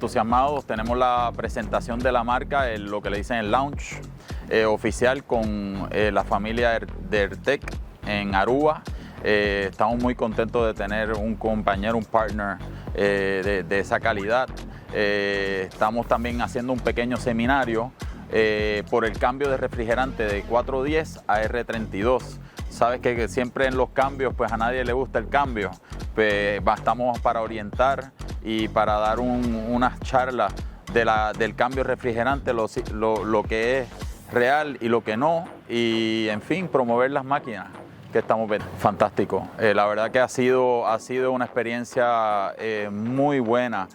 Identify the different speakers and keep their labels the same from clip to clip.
Speaker 1: entusiasmados. Tenemos la presentación de la marca, lo que le dicen el launch oficial con la familia de Airtech en Aruba. Estamos muy contentos de tener un compañero, un partner de esa calidad. Estamos también haciendo un pequeño seminario por el cambio de refrigerante de 410 a R32. Sabes que siempre en los cambios, pues a nadie le gusta el cambio. Pues estamos para orientar y para dar unas charlas del cambio de refrigerante, lo que es real y lo que no, y en fin, promover las máquinas que estamos viendo. Fantástico. La verdad que ha sido una experiencia muy buena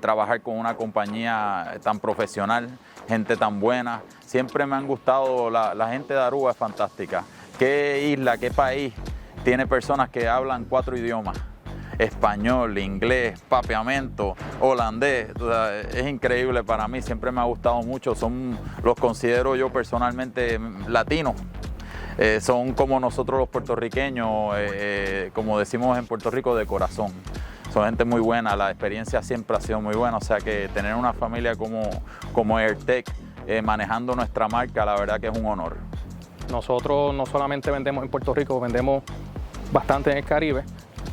Speaker 1: trabajar con una compañía tan profesional, gente tan buena. Siempre me han gustado, la gente de Aruba es fantástica. ¿Qué isla, qué país tiene personas que hablan 4 idiomas? Español, inglés, papiamento, holandés. O sea, es increíble para mí, siempre me ha gustado mucho. Los considero yo personalmente latinos. Son como nosotros los puertorriqueños, como decimos en Puerto Rico, de corazón. Son gente muy buena, la experiencia siempre ha sido muy buena, o sea que tener una familia como Airtech manejando nuestra marca, la verdad que es un honor. Nosotros no solamente vendemos en Puerto Rico, vendemos bastante en el Caribe.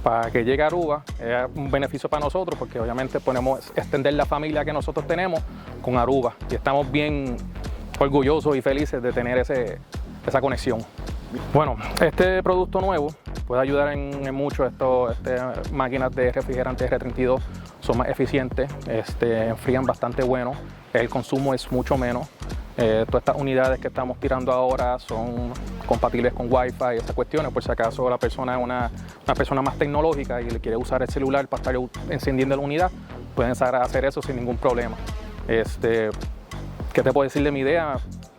Speaker 1: Para que llegue a Aruba es un beneficio para nosotros porque obviamente podemos extender la familia que nosotros tenemos con Aruba y estamos bien orgullosos y felices de tener esa conexión. Bueno, este producto nuevo puede ayudar en mucho. Estas máquinas de refrigerante R32 son más eficientes, enfrían bastante bueno, el consumo es mucho menos. Todas estas unidades que estamos tirando ahora son compatibles con Wi-Fi y esas cuestiones, por si acaso la persona es una persona más tecnológica y le quiere usar el celular para estar encendiendo la unidad, pueden hacer eso sin ningún problema. ¿Qué te puedo decir de mi idea?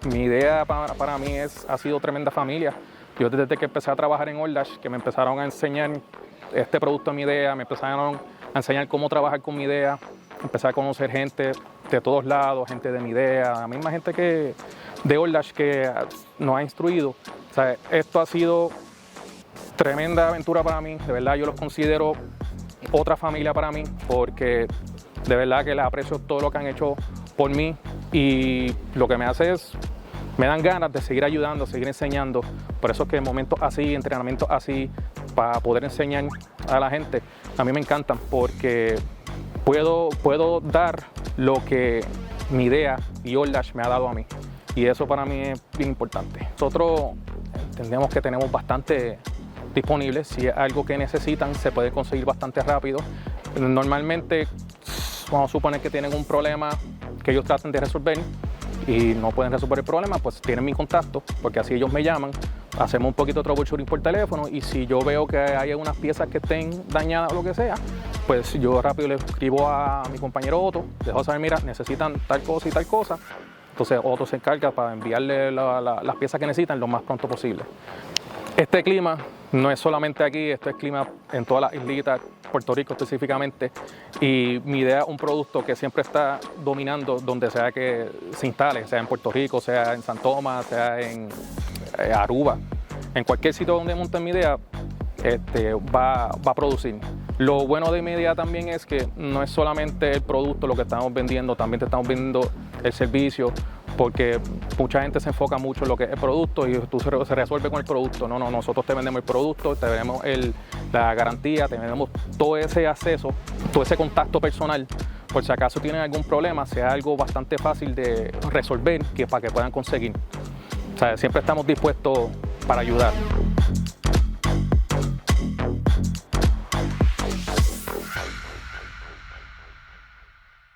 Speaker 1: Mi idea para mí ha sido tremenda familia. Yo desde que empecé a trabajar en Alldash, que me empezaron a enseñar este producto, mi idea, me empezaron a enseñar cómo trabajar con mi idea, empecé a conocer gente de todos lados, gente de mi idea, la misma gente de Alldash que nos ha instruido. O sea, esto ha sido tremenda aventura para mí, de verdad yo los considero otra familia para mí, porque de verdad que les aprecio todo lo que han hecho por mí y lo que me hace es, me dan ganas de seguir ayudando, seguir enseñando. Por eso es que en momentos así, entrenamientos así, para poder enseñar a la gente, a mí me encantan porque puedo dar lo que mi idea y Alldash me ha dado a mí. Y eso para mí es bien importante. Nosotros entendemos que tenemos bastante disponible. Si es algo que necesitan, se puede conseguir bastante rápido. Normalmente, vamos a suponer que tienen un problema que ellos traten de resolver y no pueden resolver el problema, pues tienen mi contacto, porque así ellos me llaman, hacemos un poquito de troubleshooting por teléfono y si yo veo que hay algunas piezas que estén dañadas o lo que sea, pues yo rápido le escribo a mi compañero Otto, dejo saber, mira, necesitan tal cosa y tal cosa. Entonces Otto se encarga para enviarle las piezas que necesitan lo más pronto posible. Este clima no es solamente aquí, este es clima en todas las islitas, Puerto Rico específicamente, y mi idea es un producto que siempre está dominando donde sea que se instale, sea en Puerto Rico, sea en San Tomás, sea en Aruba, en cualquier sitio donde monte mi idea, va a producir. Lo bueno de mi idea también es que no es solamente el producto lo que estamos vendiendo, también te estamos vendiendo el servicio, porque mucha gente se enfoca mucho en lo que es el producto y tú se resuelve con el producto. No, nosotros te vendemos el producto, te vendemos la garantía, te vendemos todo ese acceso, todo ese contacto personal, por si acaso tienen algún problema, sea algo bastante fácil de resolver para que puedan conseguir. O sea, siempre estamos dispuestos para ayudar.